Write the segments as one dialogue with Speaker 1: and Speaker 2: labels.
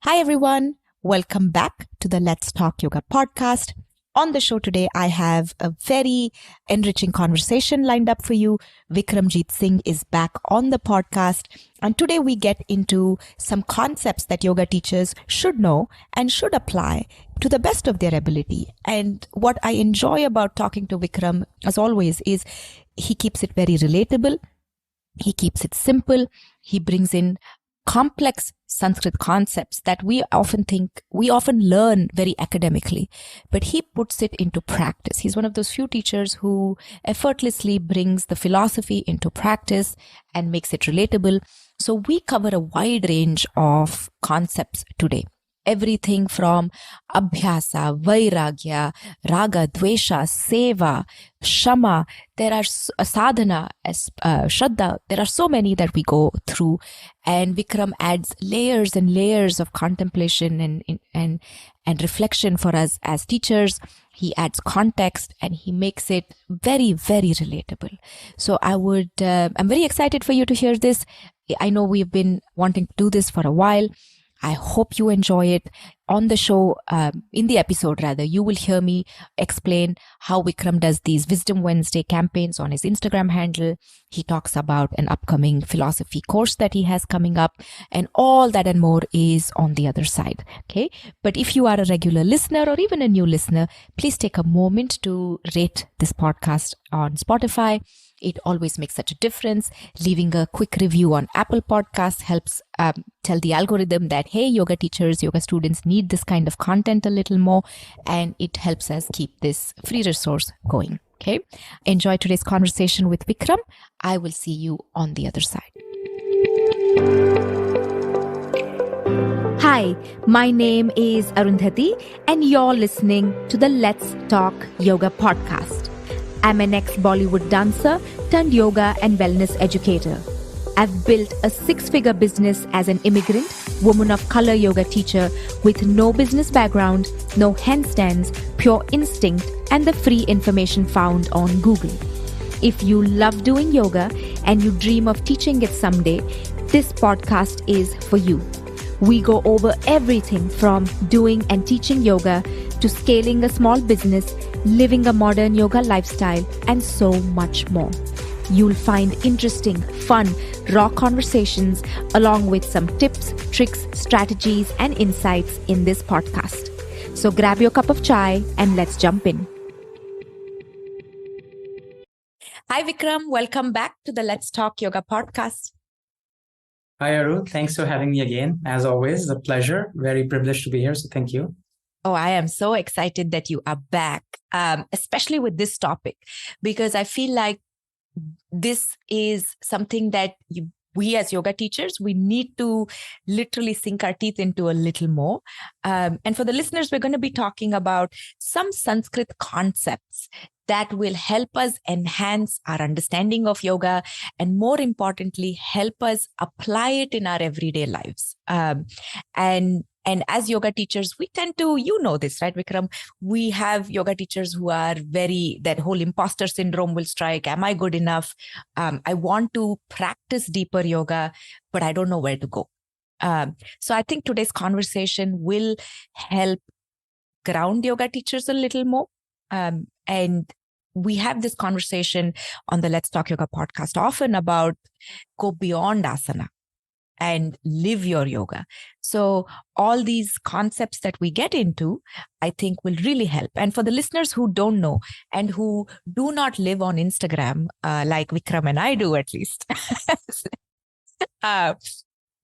Speaker 1: Hi, everyone. Welcome back to the Let's Talk Yoga podcast. On the show today, I have a very enriching conversation lined up for you. Vikram Jeet Singh is back on the podcast. And today we get into some concepts that yoga teachers should know and should apply to the best of their ability. And what I enjoy about talking to Vikram, as always, is he keeps it very relatable. He keeps it simple. He brings in complex Sanskrit concepts that we often learn very academically, but he puts it into practice. He's one of those few teachers who effortlessly brings the philosophy into practice and makes it relatable. So we cover a wide range of concepts today. Everything from abhyasa, vairagya, raga, dvesha, seva, shama, there are sadhana, shraddha, there are so many that we go through, and Vikram adds layers and layers of contemplation and reflection for us as teachers. He adds context and he makes it very, very relatable. So I'm very excited for you to hear this. I know we've been wanting to do this for a while. I hope you enjoy it. On the show, in the episode rather, you will hear me explain how Vikram does these Wisdom Wednesday campaigns on his Instagram handle. He talks about an upcoming philosophy course that he has coming up, and all that and more is on the other side. Okay. But if you are a regular listener or even a new listener, please take a moment to rate this podcast on Spotify. It always makes such a difference. Leaving a quick review on Apple Podcasts helps tell the algorithm that, hey, yoga teachers, yoga students need this kind of content a little more, and it helps us keep this free resource going. Okay. Enjoy today's conversation with Vikram. I will see you on the other side. Hi, my name is Arundhati, and you're listening to the Let's Talk Yoga podcast. I'm an ex-Bollywood dancer turned yoga and wellness educator. I've built a 6-figure business as an immigrant, woman of color yoga teacher with no business background, no handstands, pure instinct, and the free information found on Google. If you love doing yoga and you dream of teaching it someday, this podcast is for you. We go over everything from doing and teaching yoga to scaling a small business, living a modern yoga lifestyle, and so much more. You'll find interesting, fun, raw conversations along with some tips, tricks, strategies, and insights in this podcast. So grab your cup of chai and let's jump in. Hi, Vikram. Welcome back to the Let's Talk Yoga podcast.
Speaker 2: Hi, Aru. Thanks for having me again. As always, a pleasure. Very privileged to be here. So thank you.
Speaker 1: Oh, I am so excited that you are back, especially with this topic, because I feel like this is something that we as yoga teachers, we need to literally sink our teeth into a little more. And for the listeners, we're going to be talking about some Sanskrit concepts that will help us enhance our understanding of yoga and, more importantly, help us apply it in our everyday lives. And as yoga teachers, we tend to, you know this, right, Vikram? We have yoga teachers who are that whole imposter syndrome will strike. Am I good enough? I want to practice deeper yoga, but I don't know where to go. So I think today's conversation will help ground yoga teachers a little more. And we have this conversation on the Let's Talk Yoga podcast often about go beyond asana and live your yoga. So all these concepts that we get into, I think will really help. And for the listeners who don't know and who do not live on Instagram, like Vikram and I do at least,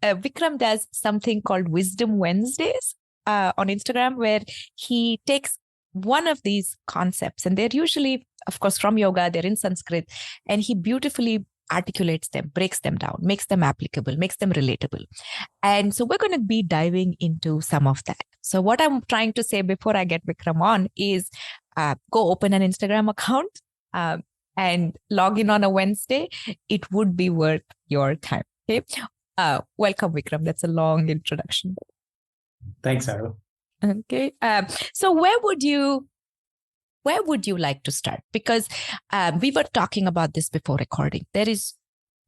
Speaker 1: Vikram does something called Wisdom Wednesdays on Instagram, where he takes one of these concepts, and they're usually, of course, from yoga, they're in Sanskrit, and he beautifully articulates them, breaks them down, makes them applicable, makes them relatable. And so we're going to be diving into some of that. So what I'm trying to say before I get Vikram on is go open an Instagram account and log in on a Wednesday. It would be worth your time. Okay. Welcome, Vikram. That's a long introduction.
Speaker 2: Thanks, Aru.
Speaker 1: Okay. So where would you like to start? Because we were talking about this before recording.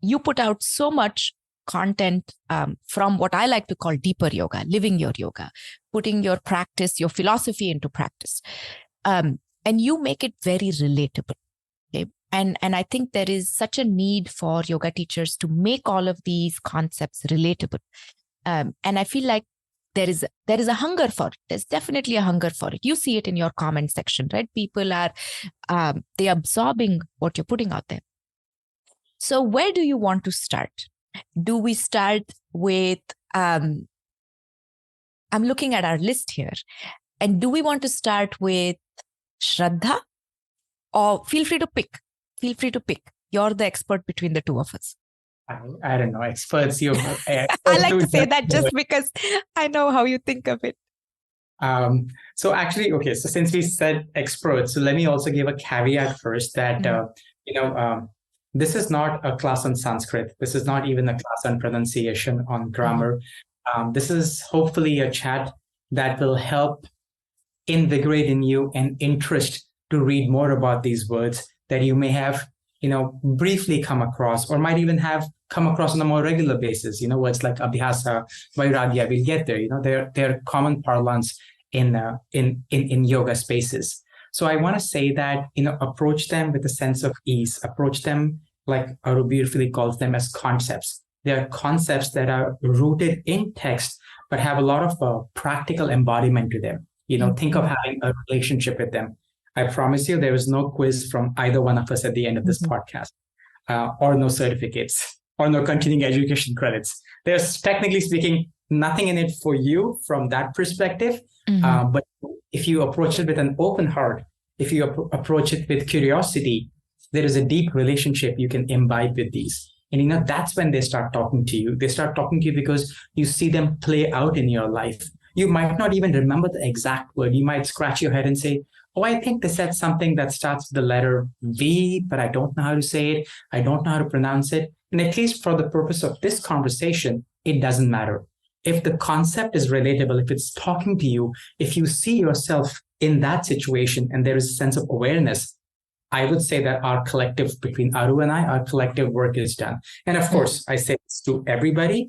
Speaker 1: You put out so much content from what I like to call deeper yoga, living your yoga, putting your practice, your philosophy into practice. And you make it very relatable. Okay? And I think there is such a need for yoga teachers to make all of these concepts relatable. And I feel like there is a hunger for it. There's definitely a hunger for it. You see it in your comment section, right? People are they absorbing what you're putting out there. So where do you want to start? Do we start with, I'm looking at our list here, and do we want to start with Shraddha? Or feel free to pick. Feel free to pick. You're the expert between the two of us.
Speaker 2: I don't know, experts.
Speaker 1: I like to say that just because I know how you think of it.
Speaker 2: So actually, okay, so since we said experts, so let me also give a caveat first that, this is not a class on Sanskrit. This is not even a class on pronunciation, on grammar. This is hopefully a chat that will help invigorate in you an interest to read more about these words that you may have, briefly come across, or might even have come across on a more regular basis. Words like abhyasa, vairagya, we'll get there. They're common parlance in yoga spaces. So I want to say that, approach them with a sense of ease. Approach them like Aru beautifully calls them as concepts. They are concepts that are rooted in text, but have a lot of practical embodiment to them. Think of having a relationship with them. I promise you, there is no quiz from either one of us at the end of this podcast, or no certificates, or no continuing education credits. There's, technically speaking, nothing in it for you from that perspective. But if you approach it with an open heart, if you approach it with curiosity, there is a deep relationship you can imbibe with these. And that's when they start talking to you. They start talking to you because you see them play out in your life. You might not even remember the exact word. You might scratch your head and say, oh, I think they said something that starts with the letter V, but I don't know how to say it. I don't know how to pronounce it. And at least for the purpose of this conversation, it doesn't matter. If the concept is relatable, if it's talking to you, if you see yourself in that situation and there is a sense of awareness, I would say that our collective, between Aru and I, our collective work is done. And of course, I say this to everybody,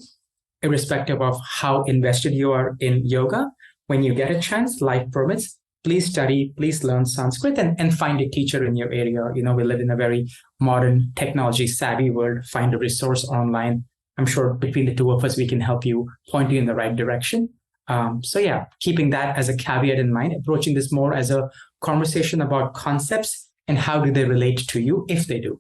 Speaker 2: irrespective of how invested you are in yoga. When you get a chance, life permits, please study, please learn Sanskrit and find a teacher in your area. We live in a very modern, technology savvy world. Find a resource online. I'm sure between the two of us, we can help you, point you in the right direction. Keeping that as a caveat in mind, approaching this more as a conversation about concepts and how do they relate to you, if they do.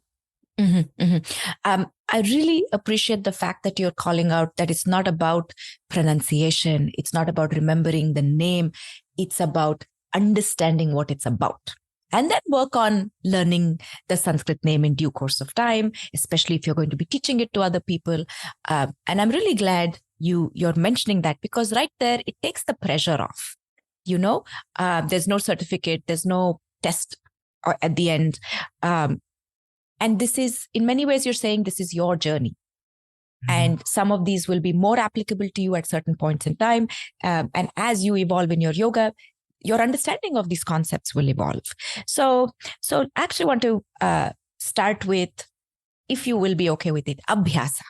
Speaker 1: I really appreciate the fact that you're calling out that it's not about pronunciation. It's not about remembering the name. It's about understanding what it's about. And then work on learning the Sanskrit name in due course of time, especially if you're going to be teaching it to other people. And I'm really glad you're mentioning that, because right there, it takes the pressure off. There's no certificate, there's no test at the end. And this is, in many ways, you're saying this is your journey. And some of these will be more applicable to you at certain points in time. And as you evolve in your yoga, your understanding of these concepts will evolve. So I actually want to start with, if you will be okay with it, abhyasa.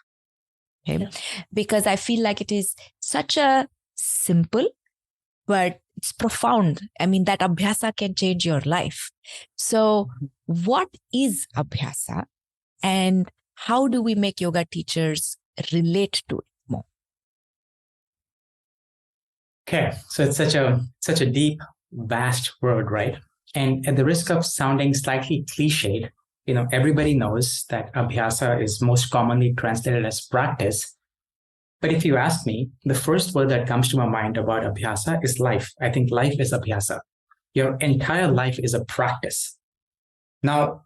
Speaker 1: Okay? Yeah. Because I feel like it is such a simple, but it's profound. I mean, that abhyasa can change your life. So what is abhyasa, and how do we make yoga teachers relate to it more?
Speaker 2: Okay, so it's such a deep, vast word, right? And at the risk of sounding slightly cliched, everybody knows that abhyasa is most commonly translated as practice. But if you ask me, the first word that comes to my mind about abhyasa is life. I think life is abhyasa. Your entire life is a practice. Now,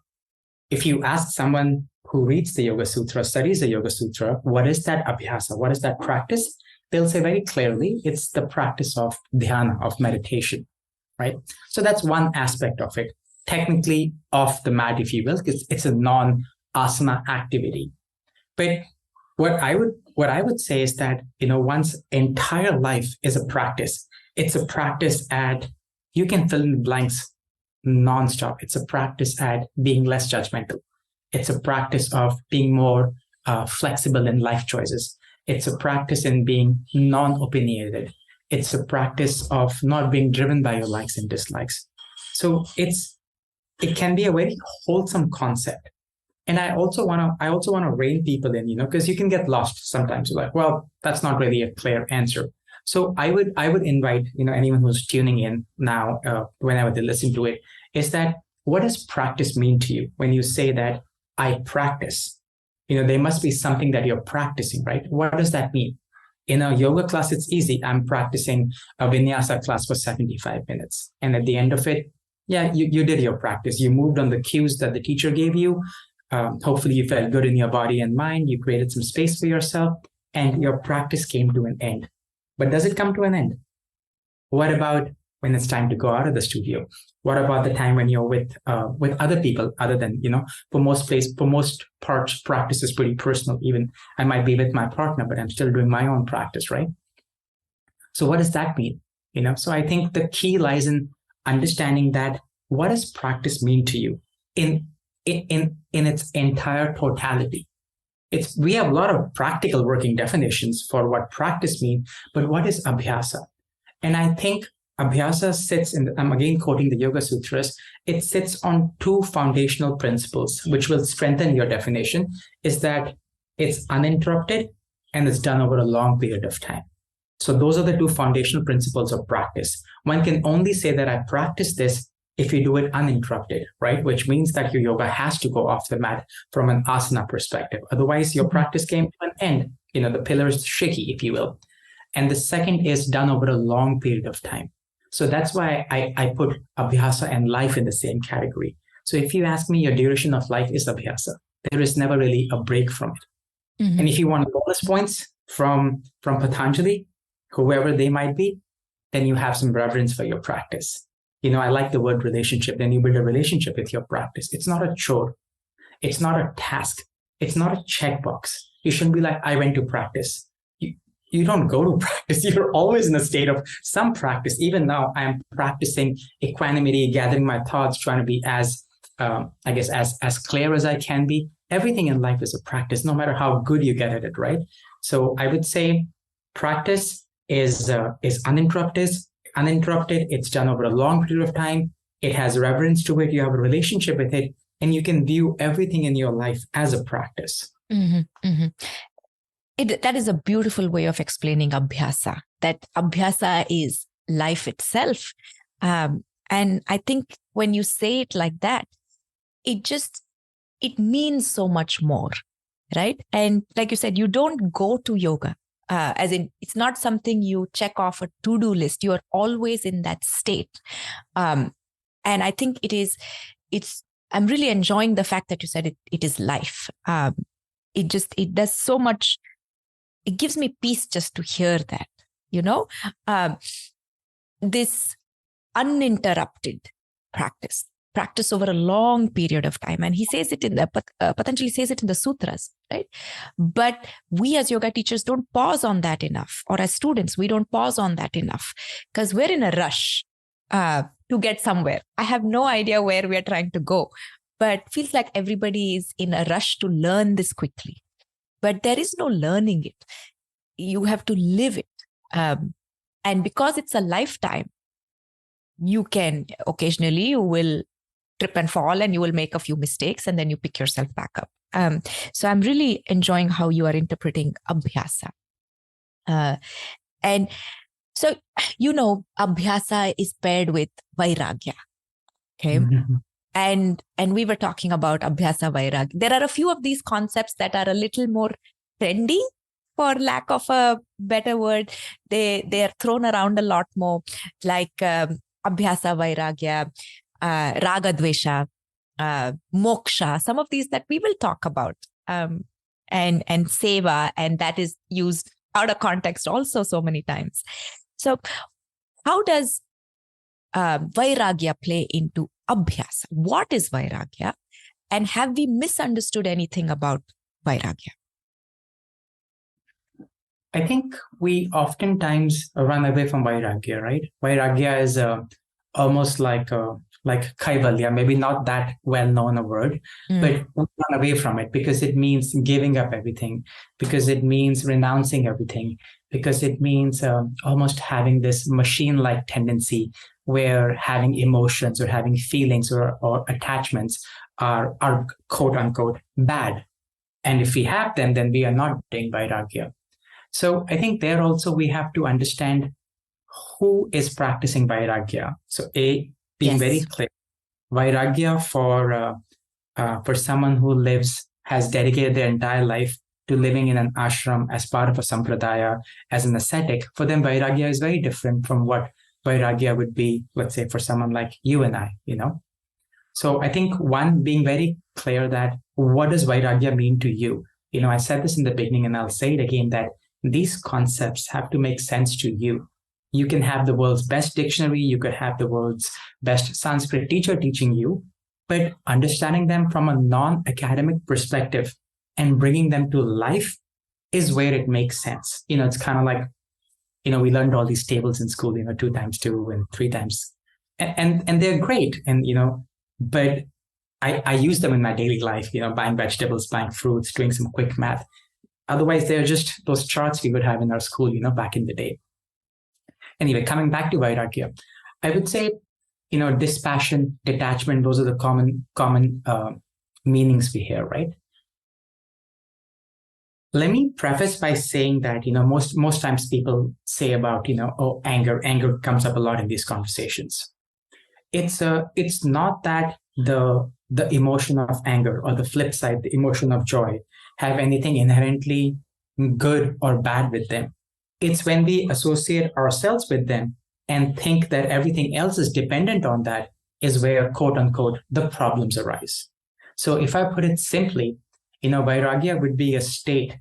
Speaker 2: if you ask someone who reads the Yoga Sutra, studies the Yoga Sutra, what is that abhyasa? What is that practice? They'll say very clearly, it's the practice of dhyana, of meditation, right? So that's one aspect of it. Technically off the mat, if you will, because it's a non-asana activity. But what I would say is that, one's entire life is a practice. It's a practice at, you can fill in the blanks nonstop. It's a practice at being less judgmental. It's a practice of being more flexible in life choices. It's a practice in being non-opinionated. It's a practice of not being driven by your likes and dislikes. So it can be a very wholesome concept. And I also want to rein people in, because you can get lost sometimes. You're like, well, that's not really a clear answer. So I would invite, anyone who's tuning in now, whenever they listen to it, is that what does practice mean to you when you say that I practice? There must be something that you're practicing, right? What does that mean? In a yoga class, it's easy. I'm practicing a vinyasa class for 75 minutes. And at the end of it, yeah, you did your practice. You moved on the cues that the teacher gave you. Hopefully you felt good in your body and mind. You created some space for yourself and your practice came to an end. But does it come to an end? What about when it's time to go out of the studio? What about the time when you're with other people other than, for most parts, practice is pretty personal. Even I might be with my partner, but I'm still doing my own practice, right? So what does that mean? So I think the key lies in understanding that what does practice mean to you in its entire totality. We have a lot of practical working definitions for what practice means, but what is abhyasa? And I think abhyasa sits I'm again quoting the Yoga Sutras, it sits on two foundational principles, which will strengthen your definition, is that it's uninterrupted and it's done over a long period of time. So those are the two foundational principles of practice. One can only say that I practice this if you do it uninterrupted, right? Which means that your yoga has to go off the mat from an asana perspective. Otherwise, your practice came to an end. The pillar is shaky, if you will. And the second is done over a long period of time. So that's why I put abhyasa and life in the same category. So if you ask me, your duration of life is abhyasa. There is never really a break from it. Mm-hmm. And if you want bonus points from Patanjali, whoever they might be, then you have some reverence for your practice. I like the word relationship. Then you build a relationship with your practice. It's not a chore. It's not a task. It's not a checkbox. You shouldn't be like, I went to practice. You don't go to practice. You're always in a state of some practice. Even now, I'm practicing equanimity, gathering my thoughts, trying to be as clear as I can be. Everything in life is a practice, no matter how good you get at it, right? So I would say practice is uninterrupted. It's done over a long period of time. It has reverence to it. You have a relationship with it, and you can view everything in your life as a practice.
Speaker 1: Mm-hmm, mm-hmm. That is a beautiful way of explaining abhyasa, that abhyasa is life itself. And I think when you say it like that, it means so much more, right? And like you said, you don't go to yoga. As in, it's not something you check off a to-do list. You are always in that state. And I think I'm really enjoying the fact that you said it is life. It does so much. It gives me peace just to hear that, this uninterrupted practice over a long period of time. And he says it Patanjali says it in the sutras, right? But we as yoga teachers don't pause on that enough, or as students, we don't pause on that enough because we're in a rush to get somewhere. I have no idea where we're trying to go, but it feels like everybody is in a rush to learn this quickly. But there is no learning it. You have to live it. And because it's a lifetime, you will trip and fall and you will make a few mistakes and then you pick yourself back up. So I'm really enjoying how you are interpreting abhyasa. And so, abhyasa is paired with vairagya. Okay. Mm-hmm. And we were talking about abhyasa vairagya. There are a few of these concepts that are a little more trendy, for lack of a better word. They are thrown around a lot more, like abhyasa vairagya, raga dvesha, moksha, some of these that we will talk about, and seva, and that is used out of context also so many times. So how does vairagya play into abhyasa? What is vairagya? And have we misunderstood anything about vairagya?
Speaker 2: I think we oftentimes run away from vairagya, right? Vairagya is almost like like kaivalya, maybe not that well known a word, but we run away from it because it means giving up everything, because it means renouncing everything, because it means almost having this machine-like tendency where having emotions or having feelings or attachments are quote unquote bad. And if we have them, then we are not doing vairagya. So I think there also we have to understand who is practicing vairagya. So being very clear, vairagya for someone who has dedicated their entire life to living in an ashram as part of a sampradaya, as an ascetic, for them vairagya is very different from what vairagya would be, let's say, for someone like you and I, So I think one, being very clear that what does vairagya mean to you? I said this in the beginning and I'll say it again, that these concepts have to make sense to you. You can have the world's best dictionary, you could have the world's best Sanskrit teacher teaching you, but understanding them from a non-academic perspective and bringing them to life is where it makes sense. It's kind of like, we learned all these tables in school, 2 times 2 and 3 times, and they're great. And, but I use them in my daily life, buying vegetables, buying fruits, doing some quick math. Otherwise, they're just those charts we would have in our school, back in the day. Anyway, coming back to vairagya, I would say, dispassion, detachment, those are the common meanings we hear, right? Let me preface by saying that, most times people say about, anger comes up a lot in these conversations. It's not that the emotion of anger or the flip side, the emotion of joy, have anything inherently good or bad with them. It's when we associate ourselves with them and think that everything else is dependent on that is where, quote unquote, the problems arise. So if I put it simply, vairagya would be a state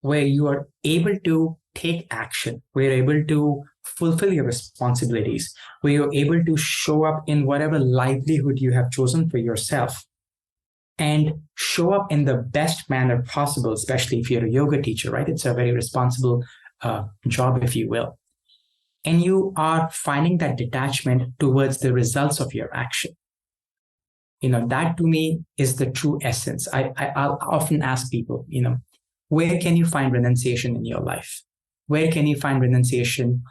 Speaker 2: where you are able to take action, where you're able to fulfill your responsibilities, where you're able to show up in whatever livelihood you have chosen for yourself and show up in the best manner possible, especially if you're a yoga teacher, right? It's a very responsible job, if you will. And you are finding that detachment towards the results of your action. That to me is the true essence. I'll often ask people, where can you find renunciation in your life? Where can you find renunciation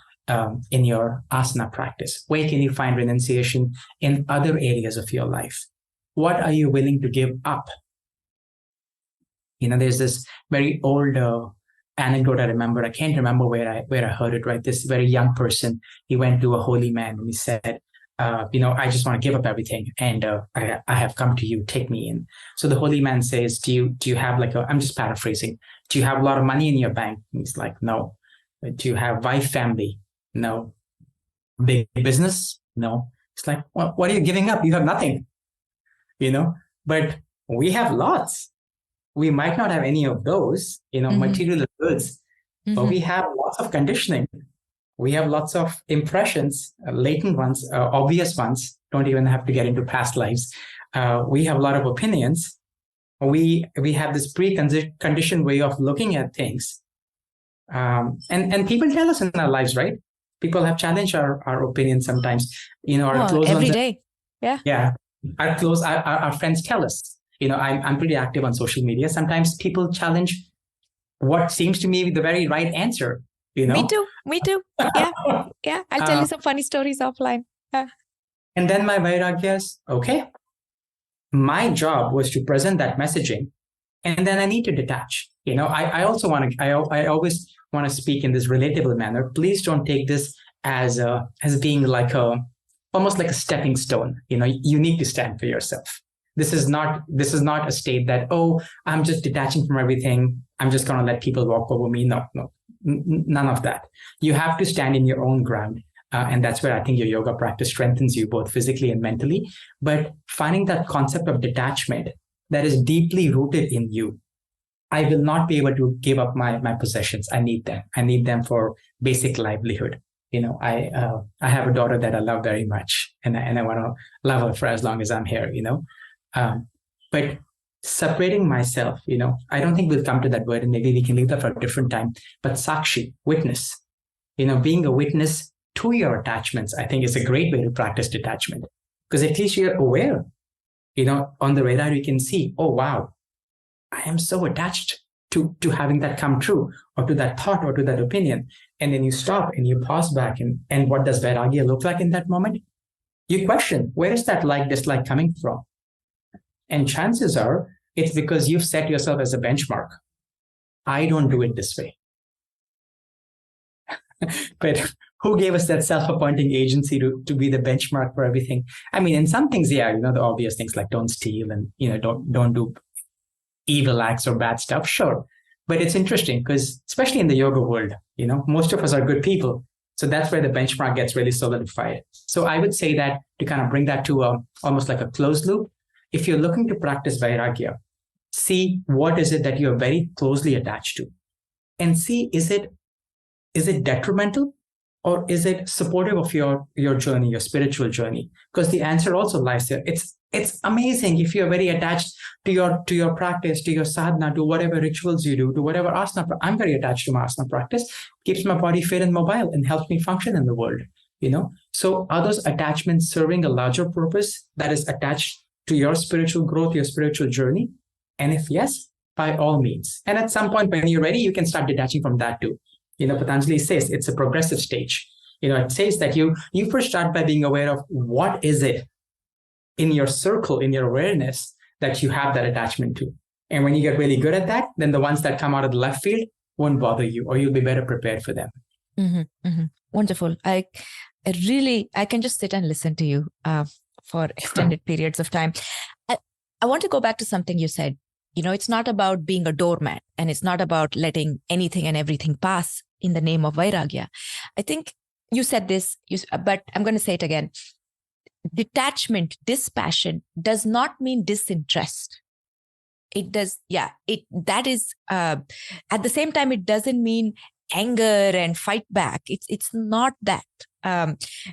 Speaker 2: in your asana practice? Where can you find renunciation in other areas of your life? What are you willing to give up? There's this very old anecdote I remember. I can't remember where I heard it, right? This very young person, he went to a holy man and he said, I just want to give up everything. And I have come to you, take me in. So the holy man says, do you have I'm just paraphrasing. Do you have a lot of money in your bank? And he's like, no. Do you have wife, family? No. Big business? No. It's like, well, what are you giving up? You have nothing, but we have lots. We might not have any of those, material goods, but we have lots of conditioning. We have lots of impressions, latent ones, obvious ones, don't even have to get into past lives. We have a lot of opinions. We have this preconditioned way of looking at things. And people tell us in our lives, right? People have challenged our opinions sometimes, our close
Speaker 1: every
Speaker 2: ones.
Speaker 1: Day. Yeah.
Speaker 2: Yeah. Our friends tell us, I'm pretty active on social media. Sometimes people challenge what seems to me the very right answer.
Speaker 1: Me too. Yeah. Yeah. I'll tell you some funny stories offline. Yeah.
Speaker 2: And then my vairagya is, okay, my job was to present that messaging, and then I need to detach. I also I always want to speak in this relatable manner. Please don't take this as being almost like a stepping stone. You need to stand for yourself. This is not a state that, oh, I'm just detaching from everything. I'm just going to let people walk over me. No, none of that. You have to stand in your own ground. And that's where I think your yoga practice strengthens you both physically and mentally. But finding that concept of detachment that is deeply rooted in you. I will not be able to give up my possessions. I need them. I need them for basic livelihood. I have a daughter that I love very much, and I want to love her for as long as I'm here. But separating myself, I don't think we'll come to that word, and maybe we can leave that for a different time. But sakshi, witness, being a witness to your attachments, I think is a great way to practice detachment. because at least you're aware. On the radar, you can see, oh, wow, I am so attached to having that come true, or to that thought, or to that opinion. And then you stop and you pause back. And what does Vairagya look like in that moment? You question, where is that like dislike coming from? And chances are it's because you've set yourself as a benchmark. I don't do it this way. But who gave us that self-appointing agency to be the benchmark for everything? I mean, in some things, yeah, the obvious things like don't steal and, don't do evil acts or bad stuff. Sure. But it's interesting because especially in the yoga world, most of us are good people. So that's where the benchmark gets really solidified. So I would say that to kind of bring that to almost like a closed loop, if you're looking to practice Vairagya, see what is it that you're very closely attached to, and see, is it detrimental or is it supportive of your journey, your spiritual journey? Because the answer also lies there. It's amazing if you're very attached to your practice, to your sadhana, to whatever rituals you do, to whatever asana. I'm very attached to my asana practice. Keeps my body fit and mobile and helps me function in the world. So are those attachments serving a larger purpose that is attached to your spiritual growth, your spiritual journey? And if yes, by all means. And at some point when you're ready, you can start detaching from that too. Patanjali says it's a progressive stage. It says that you first start by being aware of what is it in your circle, in your awareness, that you have that attachment to. And when you get really good at that, then the ones that come out of the left field won't bother you, or you'll be better prepared for them.
Speaker 1: Mm-hmm, mm-hmm. Wonderful. I can just sit and listen to you for extended periods of time. I want to go back to something you said. It's not about being a doormat, and it's not about letting anything and everything pass in the name of Vairagya. I think you said this, but I'm going to say it again. Detachment, dispassion does not mean disinterest. It does. Yeah, that is, at the same time, it doesn't mean anger and fight back. It's not that.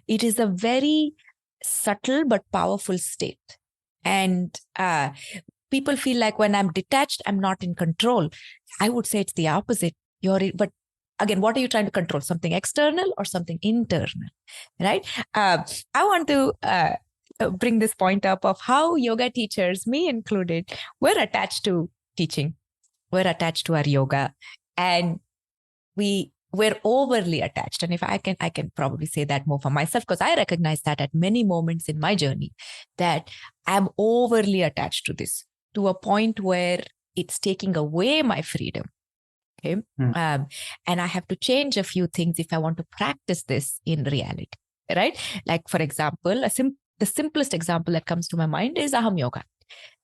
Speaker 1: It is a very subtle but powerful state. And people feel like when I'm detached, I'm not in control. I would say it's the opposite. But again, what are you trying to control? Something external or something internal, right? I want to bring this point up of how yoga teachers, me included, we're attached to teaching. We're attached to our yoga, and we're overly attached. And if I can probably say that more for myself, because I recognize that at many moments in my journey that I'm overly attached to this, to a point where it's taking away my freedom. Okay. And I have to change a few things if I want to practice this in reality, right? Like, for example, the simplest example that comes to my mind is Aham Yoga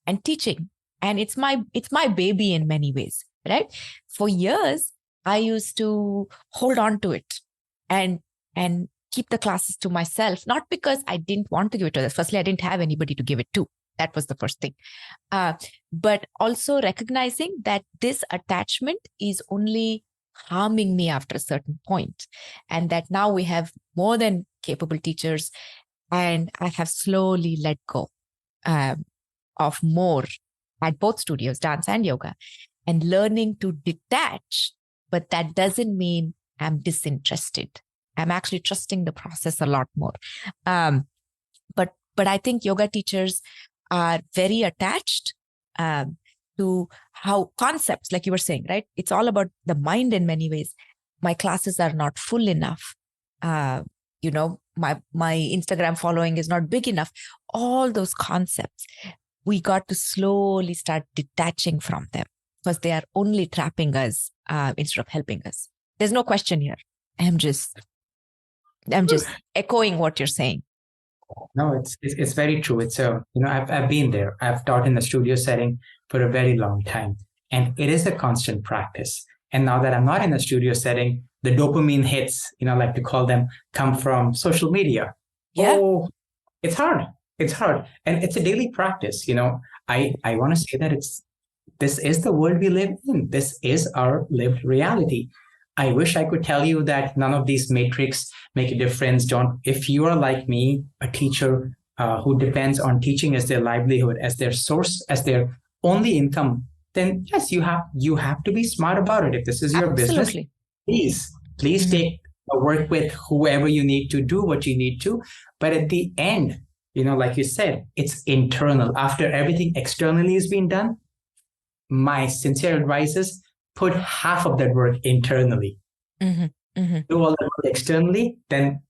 Speaker 1: and teaching. And it's my baby in many ways, right? For years, I used to hold on to it and keep the classes to myself, not because I didn't want to give it to others. Firstly, I didn't have anybody to give it to. That was the first thing. But also recognizing that this attachment is only harming me after a certain point, and that now we have more than capable teachers, and I have slowly let go of more at both studios, dance and yoga, and learning to detach. But that doesn't mean I'm disinterested. I'm actually trusting the process a lot more. But I think yoga teachers are very attached to how concepts, like you were saying, right? It's all about the mind in many ways. My classes are not full enough. My Instagram following is not big enough. All those concepts, we got to slowly start detaching from them, because they are only trapping us instead of helping us. There's no question here. I'm just echoing what you're saying.
Speaker 2: No, it's very true. It's I've been there. I've taught in a studio setting for a very long time, and it is a constant practice. And now that I'm not in a studio setting, the dopamine hits, I like to call them, come from social media.
Speaker 1: Yeah.
Speaker 2: Oh, it's hard. It's hard, and it's a daily practice. I want to say that this is the world we live in. This is our lived reality. I wish I could tell you that none of these metrics make a difference. If you are like me, a teacher who depends on teaching as their livelihood, as their source, as their only income, then yes, you have to be smart about it. If this is your
Speaker 1: Absolutely.
Speaker 2: business, please take a work with whoever you need to do what you need to. But at the end, like you said, it's internal. After everything externally has been done, my sincere advice is put half of that work internally.
Speaker 1: Mm-hmm. Mm-hmm.
Speaker 2: Do all the work externally, then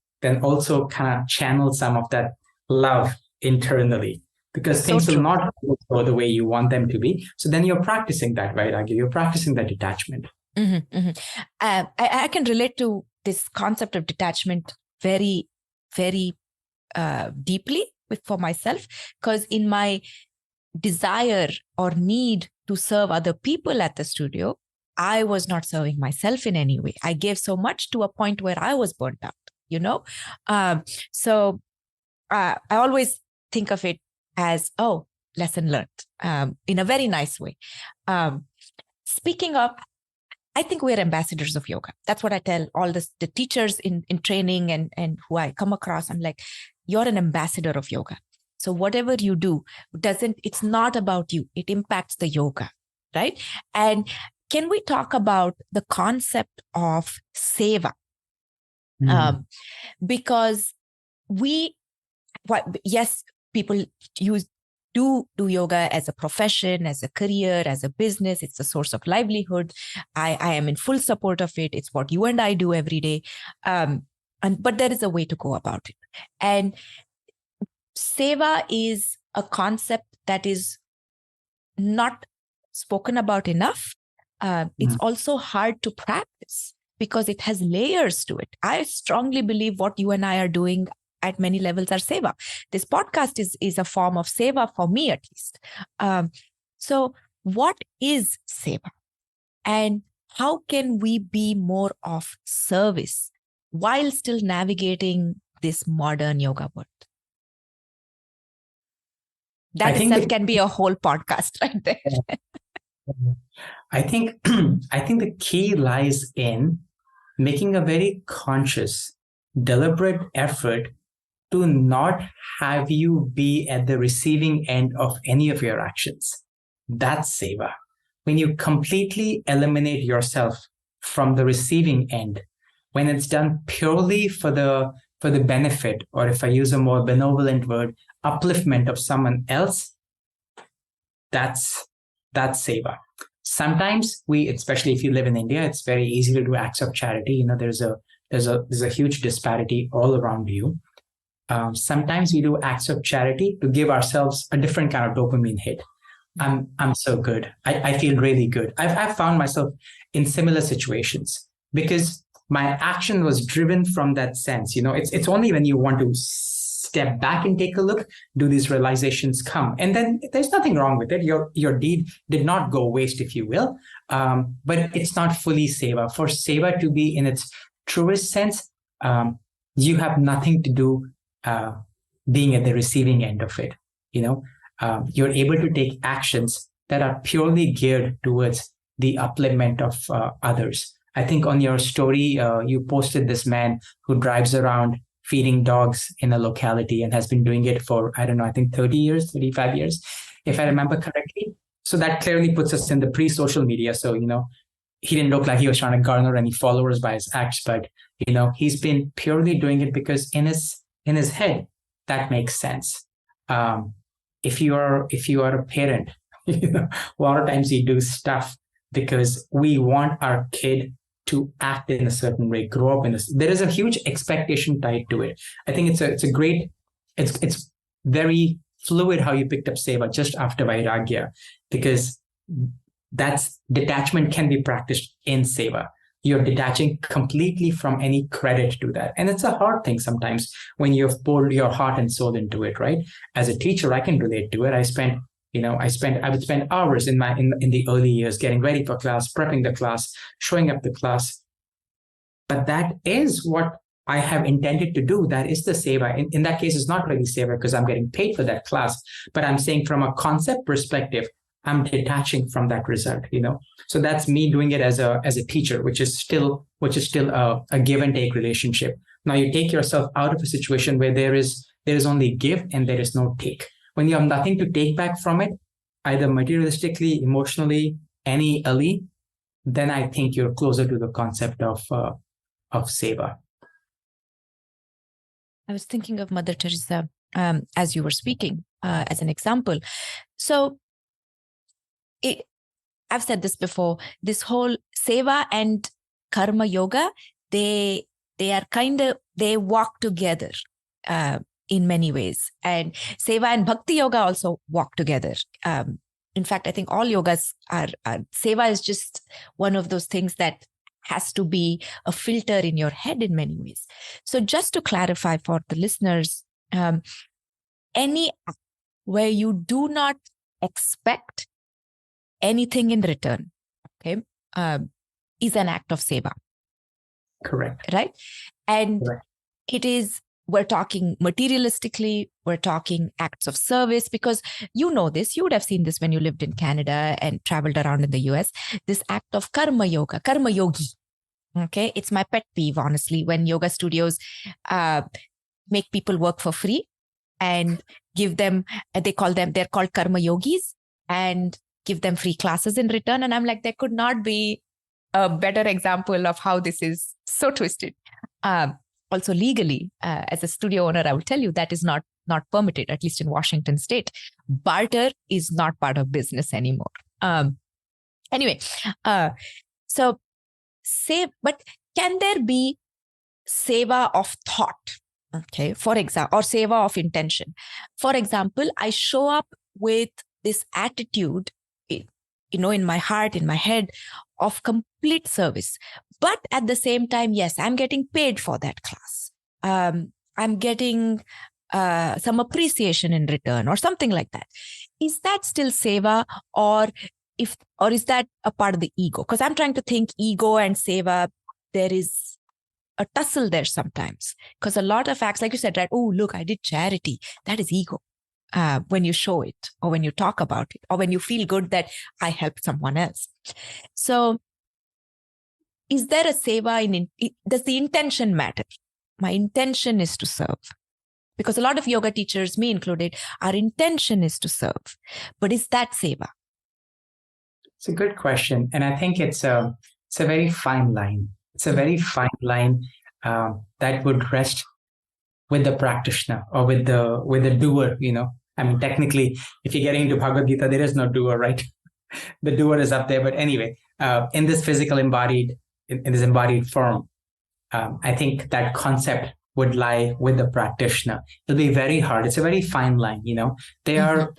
Speaker 2: also kind of channel some of that love internally, because
Speaker 1: So
Speaker 2: things will
Speaker 1: true.
Speaker 2: not go the way you want them to be. So then you're practicing that, right, Agil? You're practicing that detachment.
Speaker 1: Mm-hmm. Mm-hmm. I can relate to this concept of detachment very, very deeply for myself, because in my desire or need to serve other people at the studio, I was not serving myself in any way. I gave so much to a point where I was burnt out, so I always think of it as, lesson learned, in a very nice way. Speaking of, I think we're ambassadors of yoga. That's what I tell all the teachers in training and who I come across. I'm like, you're an ambassador of yoga. So whatever you do it's not about you. It impacts the yoga, right? And can we talk about the concept of seva? Because yes, people do yoga as a profession, as a career, as a business. It's a source of livelihood. I am in full support of it. It's what you and I do every day. But there is a way to go about it. And seva is a concept that is not spoken about enough. It's also hard to practice because it has layers to it. I strongly believe what you and I are doing at many levels are seva. This podcast is a form of seva for me, at least. So what is seva? And how can we be more of service while still navigating this modern yoga world? That itself can be a whole podcast right there.
Speaker 2: I think the key lies in making a very conscious, deliberate effort to not have you be at the receiving end of any of your actions. That's seva. When you completely eliminate yourself from the receiving end, when it's done purely for the benefit, or if I use a more benevolent word, upliftment of someone else, that's seva. Sometimes especially if you live in India, it's very easy to do acts of charity. There's a huge disparity all around you. Sometimes we do acts of charity to give ourselves a different kind of dopamine hit. I'm so good. I feel really good. I've found myself in similar situations because my action was driven from that sense. It's only when you want to step back and take a look, do these realizations come. And then there's nothing wrong with it. Your deed did not go waste, if you will. But it's not fully seva. For seva to be in its truest sense, you have nothing to do being at the receiving end of it. You're able to take actions that are purely geared towards the upliftment of others. I think on your story, you posted this man who drives around feeding dogs in a locality and has been doing it for, I don't know, I think 30 years, 35 years, if I remember correctly. So that clearly puts us in the pre-social media. So, he didn't look like he was trying to garner any followers by his acts, but, he's been purely doing it because in his head, that makes sense. If you are a parent, a lot of times we do stuff because we want our kid to act in a certain way, grow up in this. There is a huge expectation tied to it. I think it's very fluid how you picked up seva just after Vairagya, because that's detachment can be practiced in seva. You're detaching completely from any credit to that. And it's a hard thing sometimes when you've poured your heart and soul into it, right? As a teacher, I can relate to it. I would spend hours in the early years getting ready for class, prepping the class, showing up the class. But that is what I have intended to do. That is the seva. In that case, it's not really seva because I'm getting paid for that class. But I'm saying from a concept perspective, I'm detaching from that result, So that's me doing it as a teacher, which is still a give and take relationship. Now you take yourself out of a situation where there is only give and there is no take. When you have nothing to take back from it, either materialistically, emotionally, any, then I think you're closer to the concept of seva.
Speaker 1: I was thinking of Mother Teresa as you were speaking, as an example. So I've said this before, this whole seva and karma yoga, they walk together in many ways. And seva and bhakti yoga also walk together. In fact, I think all yogas are seva is just one of those things that has to be a filter in your head in many ways. So just to clarify for the listeners, any act where you do not expect anything in return, okay, is an act of seva.
Speaker 2: Correct.
Speaker 1: Right? And
Speaker 2: Correct.
Speaker 1: it is, we're talking materialistically, we're talking acts of service, because you know this, you would have seen this when you lived in Canada and traveled around in the US, this act of karma yoga, karma yogi. Okay. It's my pet peeve, honestly, when yoga studios make people work for free and give them, they're called karma yogis, and give them free classes in return. And I'm like, there could not be a better example of how this is so twisted. Also legally, as a studio owner, I will tell you that is not permitted, at least in Washington state. Barter is not part of business anymore. Anyway, so but can there be seva of thought? Okay, for example, or seva of intention. For example, I show up with this attitude, in my heart, in my head, of complete service. But at the same time, yes, I'm getting paid for that class. I'm getting some appreciation in return or something like that. Is that still seva, or is that a part of the ego? Because I'm trying to think ego and seva, there is a tussle there sometimes. Because a lot of acts, like you said, right? Oh, look, I did charity. That is ego. When you show it, or when you talk about it, or when you feel good that I helped someone else. So is there a seva does the intention matter? My intention is to serve. Because a lot of yoga teachers, me included, our intention is to serve. But is that seva?
Speaker 2: It's a good question. And I think it's a very fine line. It's a very fine line that would rest with the practitioner or with the doer, I mean, technically, if you're getting into Bhagavad Gita, there is no doer, right? The doer is up there. But anyway, in this physical embodied, in this embodied form, I think that concept would lie with the practitioner. It'll be very hard. It's a very fine line, There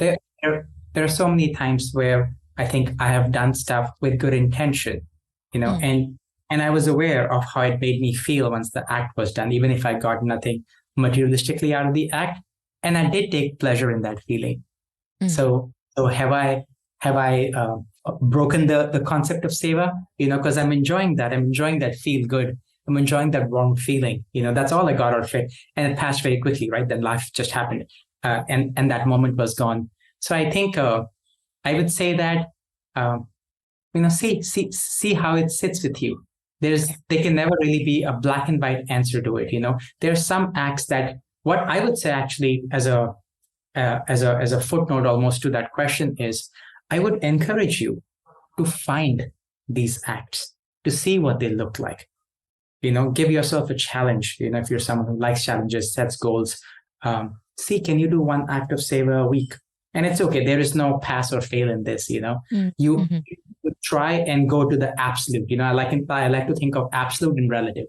Speaker 2: are so many times where I think I have done stuff with good intention, and I was aware of how it made me feel once the act was done, even if I got nothing materialistically out of the act. And I did take pleasure in that feeling. So have I broken the concept of seva? Because I'm enjoying that. I'm enjoying that feel good. I'm enjoying that warm feeling. That's all I got out of it. And it passed very quickly, right? Then life just happened. And that moment was gone. So I think I would say that, see how it sits with you. There can never really be a black and white answer to it. There are some acts that, what I would say actually as a footnote almost to that question is, I would encourage you to find these acts, to see what they look like. Give yourself a challenge. If you're someone who likes challenges, sets goals, see, can you do one act of seva a week? And it's okay. There is no pass or fail in this. You try and go to the absolute. I like to think of absolute and relative.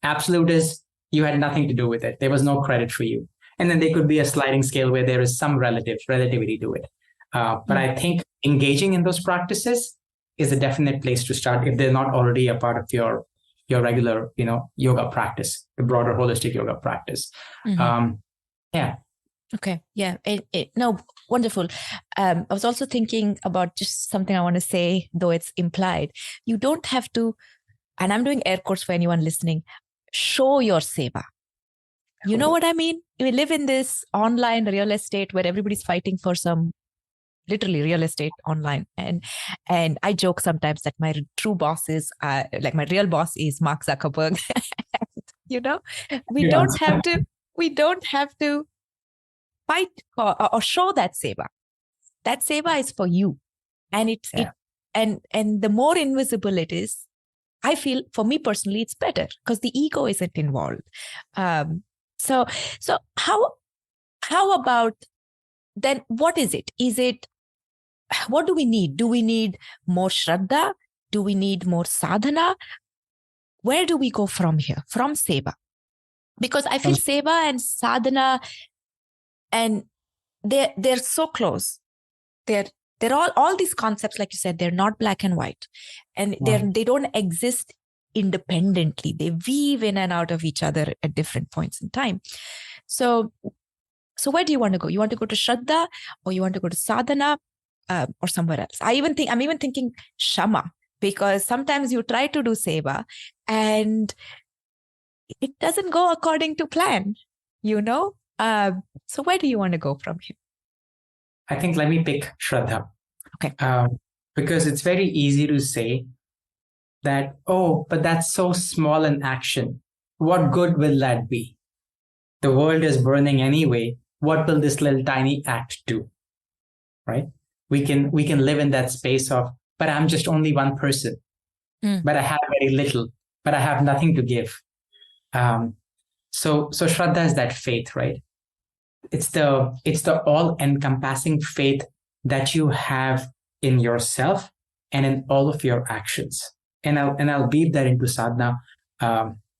Speaker 2: Absolute is, you had nothing to do with it. There was no credit for you. And then there could be a sliding scale where there is some relativity to it. But I think engaging in those practices is a definite place to start if they're not already a part of your regular, yoga practice, the broader holistic yoga practice. Yeah.
Speaker 1: Okay. Yeah. No, wonderful. I was also thinking about just something I want to say, though it's implied. You don't have to, and I'm doing air quotes for anyone listening, show your seva. You know what I mean? We live in this online real estate where everybody's fighting for some literally real estate online. And I joke sometimes that my true boss is like my real boss is Mark Zuckerberg. We don't have to fight or show that seva. That seva is for you. And and the more invisible it is, I feel for me personally, it's better because the ego isn't involved. So how how about then what is it? What do we need? Do we need more Shraddha? Do we need more sadhana? Where do we go from here, from seva? Because I feel seva and sadhana, and they're so close. They're all these concepts, like you said, they're not black and white, and they don't exist independently. They weave in and out of each other at different points in time. So where do you want to go? You want to go to Shraddha, or you want to go to sadhana, or somewhere else? I'm even thinking Shama, because sometimes you try to do seva and it doesn't go according to plan, So where do you want to go from here?
Speaker 2: I think let me pick Shraddha.
Speaker 1: Okay.
Speaker 2: Because it's very easy to say that, oh, but that's so small an action. What good will that be? The world is burning anyway. What will this little tiny act do? Right? We can live in that space of, but I'm just only one person. But I have very little, but I have nothing to give. So Shraddha is that faith, right? It's the all-encompassing faith that you have in yourself and in all of your actions. And I'll beat that into sadhana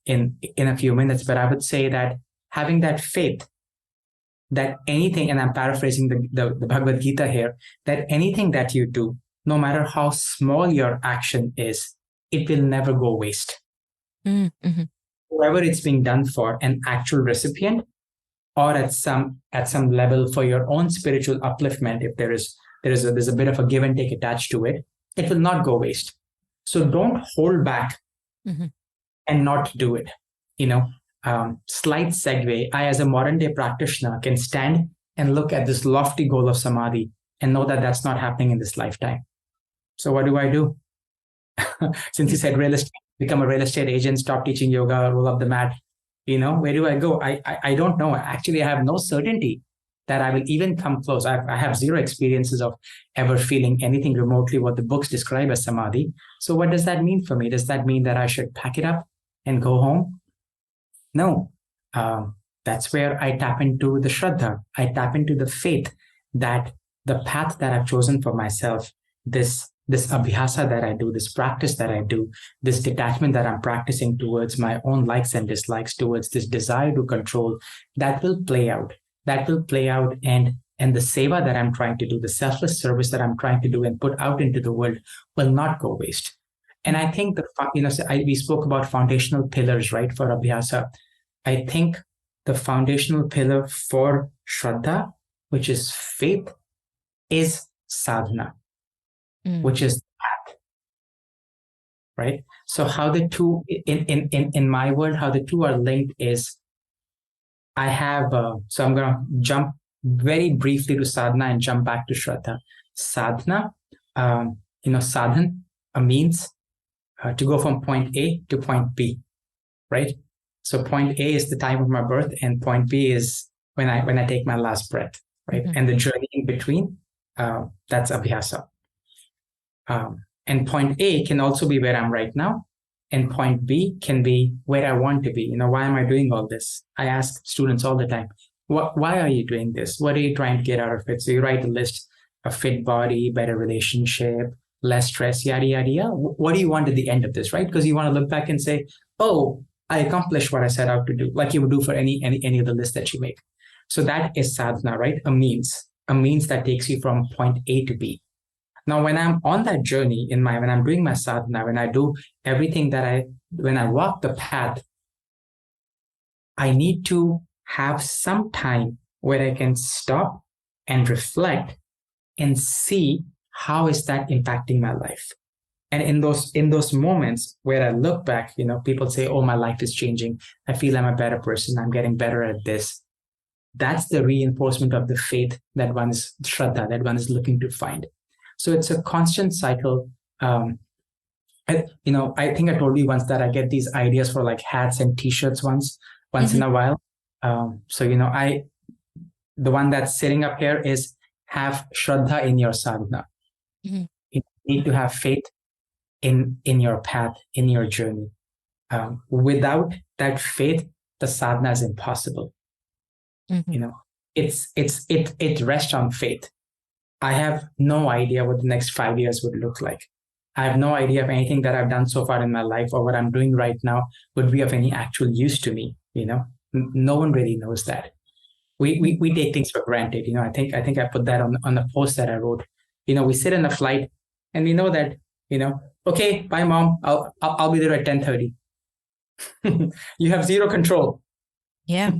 Speaker 2: in a few minutes. But I would say that having that faith that anything, and I'm paraphrasing the Bhagavad Gita here, that anything that you do, no matter how small your action is, it will never go waste.
Speaker 1: Mm-hmm.
Speaker 2: Whoever it's being done for, an actual recipient, or at some level for your own spiritual upliftment, if there's a bit of a give and take attached to it, it will not go waste. So don't hold back and not do it. Slight segue. I, as a modern day practitioner, can stand and look at this lofty goal of samadhi and know that that's not happening in this lifetime. So what do I do? Since you said real estate, become a real estate agent, stop teaching yoga, roll up the mat. Where do I go? I don't know. Actually, I have no certainty that I will even come close. I have zero experiences of ever feeling anything remotely what the books describe as samadhi. So what does that mean for me? Does that mean that I should pack it up and go home? No. That's where I tap into the Shraddha. I tap into the faith that the path that I've chosen for myself, this abhyasa that I do, this practice that I do, this detachment that I'm practicing towards my own likes and dislikes, towards this desire to control, that will play out. And the seva that I'm trying to do, the selfless service that I'm trying to do and put out into the world will not go waste. And I think we spoke about foundational pillars, right, for abhyasa. I think the foundational pillar for Shraddha, which is faith, is sadhana, which is path, right? So how the two, in my world, how the two are linked is, I have, so I'm going to jump very briefly to sadhana and jump back to Shraddha. Sadhana, sadhan means to go from point A to point B, right? So point A is the time of my birth, and point B is when I take my last breath, right? And the journey in between, that's abhyasa. And point A can also be where I'm right now, and point B can be where I want to be. Why am I doing all this? I ask students all the time, why are you doing this? What are you trying to get out of it? So you write a list: a fit body, better relationship, less stress, yada, yada, yada. What do you want at the end of this, right? Because you want to look back and say, oh, I accomplished what I set out to do, like you would do for any of the list that you make. So that is sadhana, right? A means that takes you from point A to B. Now, when I'm on that journey when I'm doing my sadhana, when I do everything when I walk the path, I need to have some time where I can stop and reflect and see how is that impacting my life. And in those moments where I look back, people say, oh, my life is changing. I feel I'm a better person. I'm getting better at this. That's the reinforcement of the faith that one is Shraddha, that one is looking to find. So it's a constant cycle. I think I told you once that I get these ideas for like hats and t-shirts once in a while. The one that's sitting up here is have Shraddha in your sadhana. You need to have faith in your path, in your journey. Without that faith, the sadhana is impossible. it rests on faith. I have no idea what the next 5 years would look like. I have no idea if anything that I've done so far in my life or what I'm doing right now would be of any actual use to me. No one really knows that. We take things for granted. I think I put that on the post that I wrote. We sit in a flight and we know that, okay, bye mom, I'll be there at 10:30. You have zero control.
Speaker 1: Yeah.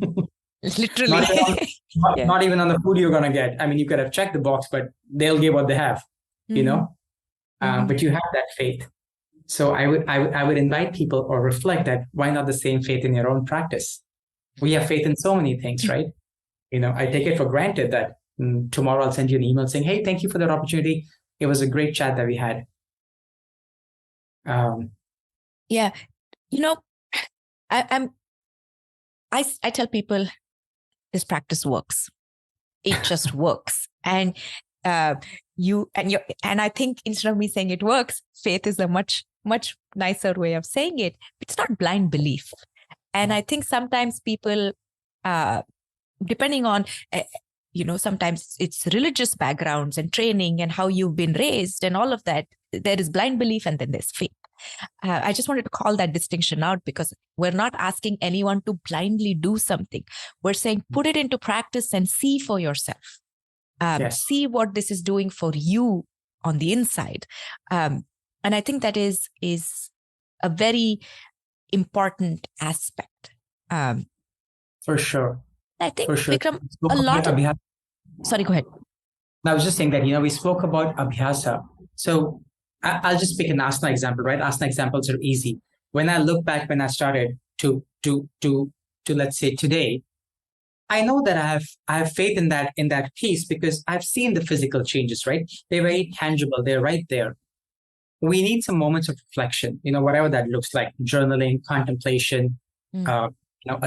Speaker 1: Literally.
Speaker 2: Not even on the food you're gonna get. I mean, you could have checked the box, but they'll give what they have, but you have that faith. So I would invite people or reflect that why not the same faith in your own practice? We have faith in so many things, right? I take it for granted that tomorrow I'll send you an email saying, hey, thank you for that opportunity. It was a great chat that we had.
Speaker 1: Yeah. I tell people this practice works. It just works. And I think instead of me saying it works, faith is a much, much nicer way of saying it. It's not blind belief. And I think sometimes people, depending on, sometimes it's religious backgrounds and training and how you've been raised and all of that. There is blind belief and then there's faith. I just wanted to call that distinction out because we're not asking anyone to blindly do something. We're saying put it into practice and see for yourself.
Speaker 2: Yes.
Speaker 1: See what this is doing for you on the inside. And I think that is a very important aspect.
Speaker 2: For sure.
Speaker 1: I think,
Speaker 2: for sure.
Speaker 1: Vikram, a lot of... Sorry, go ahead.
Speaker 2: I was just saying that, we spoke about abhyasa. So I'll just pick an asana example, right? Asana examples are easy. When I look back when I started to let's say today, I know that I have faith in that piece because I've seen the physical changes, right? They're very tangible. They're right there. We need some moments of reflection, whatever that looks like, journaling, contemplation, a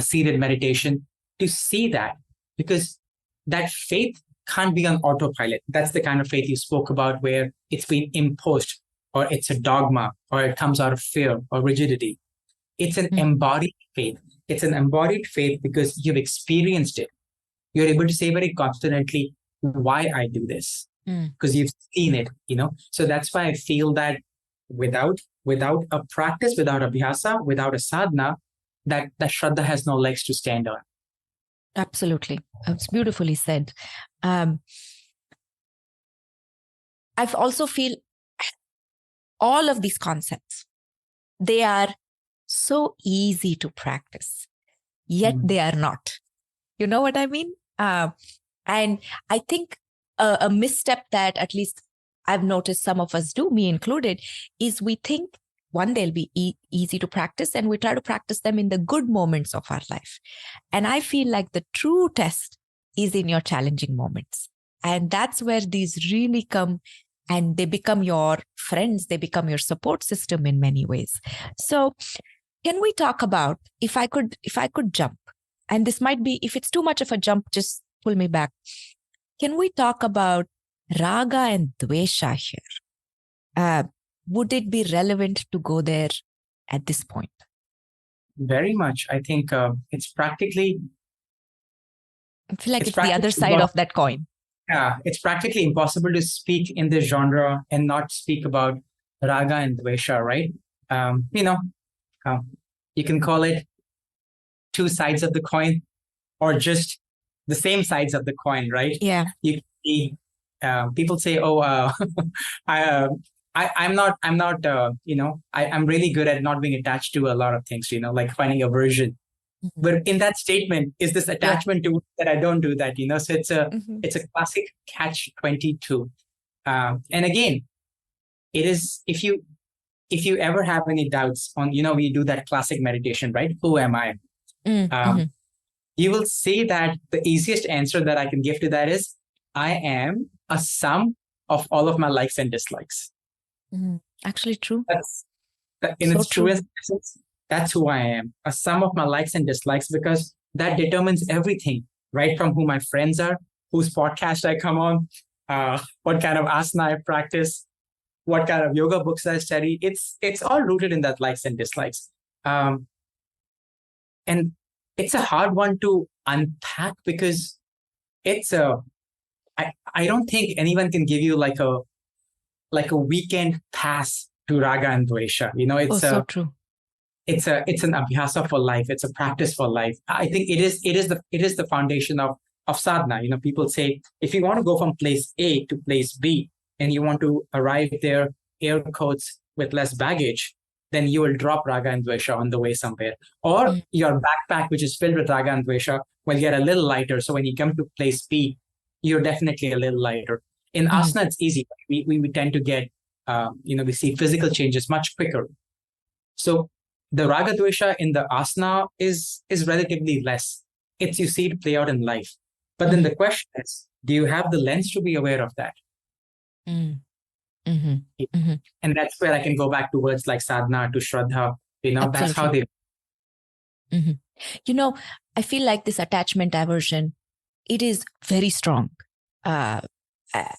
Speaker 2: seated meditation, to see that, because that faith can't be on autopilot. That's the kind of faith you spoke about where it's been imposed or it's a dogma or it comes out of fear or rigidity. It's an embodied faith. It's an embodied faith because you've experienced it. You're able to say very confidently why I do this because you've seen it, So that's why I feel that without a practice, without abhyasa, without a sadhana, that Shraddha has no legs to stand on.
Speaker 1: Absolutely. It's beautifully said. I've also feel all of these concepts, they are so easy to practice, yet they are not. You know what I mean? And I think a misstep that at least I've noticed some of us do, me included, is we think one, they'll be easy to practice, and we try to practice them in the good moments of our life. And I feel like the true test is in your challenging moments. And that's where these really come and they become your friends. They become your support system in many ways. So can we talk about, if I could jump, and this might be, if it's too much of a jump, just pull me back. Can we talk about raga and dvesha here? Would it be relevant to go there at this point?
Speaker 2: Very much. I think it's practically...
Speaker 1: I feel like it's the other side of that coin.
Speaker 2: Yeah, it's practically impossible to speak in this genre and not speak about raga and dvesha, right? You can call it two sides of the coin or just the same sides of the coin, right?
Speaker 1: Yeah.
Speaker 2: People say, oh, I'm really good at not being attached to a lot of things, like finding aversion. But in that statement is this attachment to that I don't do that, So it's a classic catch-22. And again, it is, if you ever have any doubts on, we do that classic meditation, right? Who am I? You will see that the easiest answer that I can give to that is, I am a sum of all of my likes and dislikes.
Speaker 1: Actually true.
Speaker 2: In its truest essence, that's who I am, a sum of my likes and dislikes, because that determines everything, right? From who my friends are, whose podcast I come on, what kind of asana I practice, what kind of yoga books I study. It's all rooted in that likes and dislikes. And it's a hard one to unpack because it's I don't think anyone can give you like a weekend pass to raga and dvesha.
Speaker 1: So true.
Speaker 2: It's an abhyasa for life. It's a practice for life. I think it is the foundation of sadhana. People say if you want to go from place A to place B and you want to arrive there air quotes with less baggage, then you will drop raga and dvesha on the way somewhere. Or your backpack, which is filled with raga and dvesha, will get a little lighter. So when you come to place B, you're definitely a little lighter. In asana, it's easy. We tend to get, we see physical changes much quicker. So the raga dvesha in the asana is relatively less. You see it play out in life. But then the question is, do you have the lens to be aware of that? And that's where I can go back to words like sadhana, to shraddha. That's how they.
Speaker 1: I feel like this attachment aversion, it is very strong. And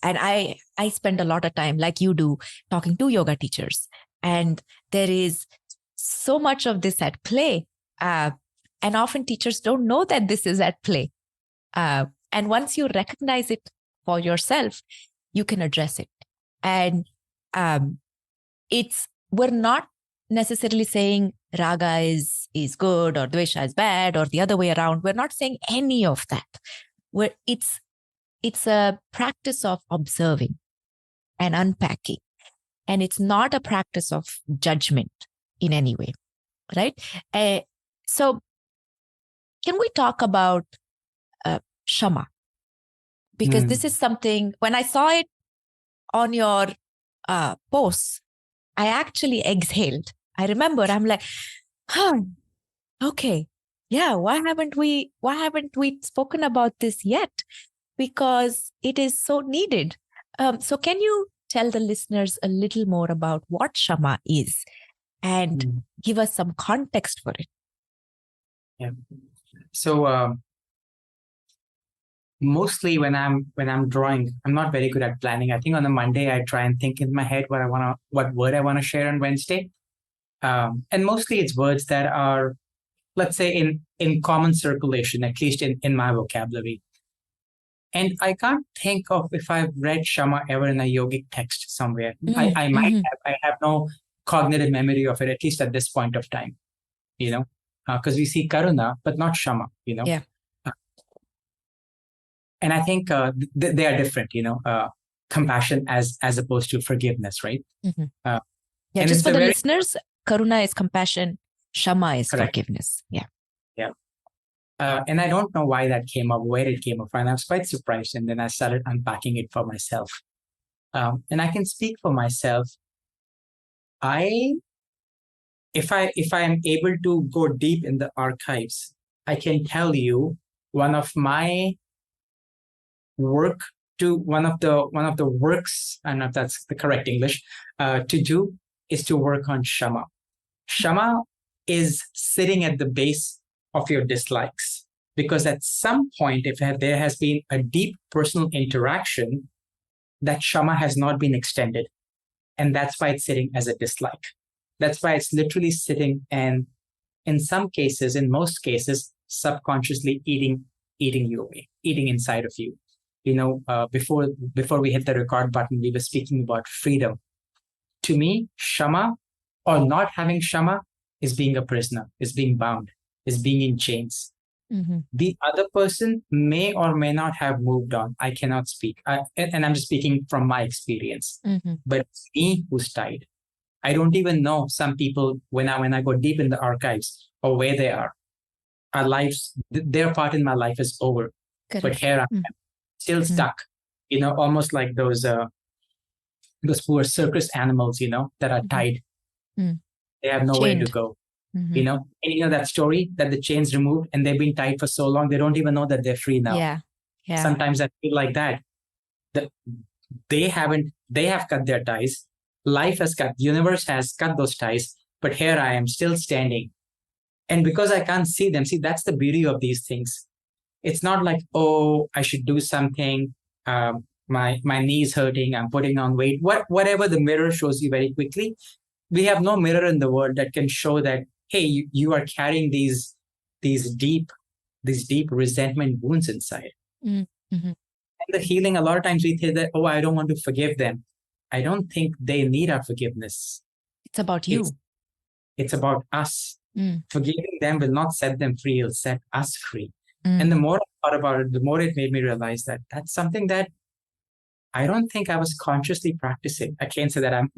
Speaker 1: I spend a lot of time, like you do, talking to yoga teachers. And there is so much of this at play. And often teachers don't know that this is at play. And once you recognize it for yourself, you can address it. And we're not necessarily saying raga is good or dvesha is bad or the other way around. We're not saying any of that. It's a practice of observing and unpacking. And it's not a practice of judgment in any way, right? So can we talk about shama? Because this is something, when I saw it on your posts, I actually exhaled. I remember, I'm like, okay, yeah, why haven't we spoken about this yet? Because it is so needed. So can you tell the listeners a little more about what shama is and give us some context for it?
Speaker 2: Yeah. So mostly when I'm drawing, I'm not very good at planning. I think on a Monday I try and think in my head what word I want to share on Wednesday. And mostly it's words that are, let's say, in common circulation, at least in my vocabulary. And I can't think of if I've read shama ever in a yogic text somewhere. I might have. I have no cognitive memory of it, at least at this point of time, because we see karuna, but not shama,
Speaker 1: Yeah.
Speaker 2: And I think they are different, compassion as opposed to forgiveness, right?
Speaker 1: Just for the listeners, karuna is compassion, shama is forgiveness. Yeah.
Speaker 2: And I don't know why that came up, where it came up, and I was quite surprised. And then I started unpacking it for myself. And I can speak for myself. If I am able to go deep in the archives, I can tell you one of the works, I don't know if that's the correct English, to do is to work on shama. Shama is sitting at the base of your dislikes, because at some point, if there has been a deep personal interaction, that shama has not been extended, and that's why it's sitting as a dislike. That's why it's literally sitting, and in most cases, subconsciously eating you away, eating inside of you. Before we hit the record button, we were speaking about freedom. To me, shama, or not having shama, is being a prisoner, is being bound, is being in chains. The other person may or may not have moved on. I cannot speak. And I'm just speaking from my experience. But it's me who's tied. I don't even know some people, when I go deep in the archives or where they are, our lives, their part in my life is over. Correct. But here I am, still stuck, almost like those poor circus animals, that are tied. They have nowhere to go. And that story that the chains removed and they've been tied for so long, they don't even know that they're free now.
Speaker 1: Yeah.
Speaker 2: Sometimes I feel like that. They have cut their ties. Life has cut, the universe has cut those ties, but here I am still standing. And because I can't see them, that's the beauty of these things. It's not like, oh, I should do something. My knee's hurting. I'm putting on weight. Whatever the mirror shows you very quickly. We have no mirror in the world that can show that, hey, you are carrying these deep resentment wounds inside.
Speaker 1: Mm-hmm.
Speaker 2: And the healing, a lot of times we think that, oh, I don't want to forgive them. I don't think they need our forgiveness.
Speaker 1: It's about
Speaker 2: It's
Speaker 1: you.
Speaker 2: it's about us.
Speaker 1: Mm.
Speaker 2: Forgiving them will not set them free, it'll set us free.
Speaker 1: Mm.
Speaker 2: And the more I thought about it, the more it made me realize that that's something that I don't think I was consciously practicing. I can't say that I'm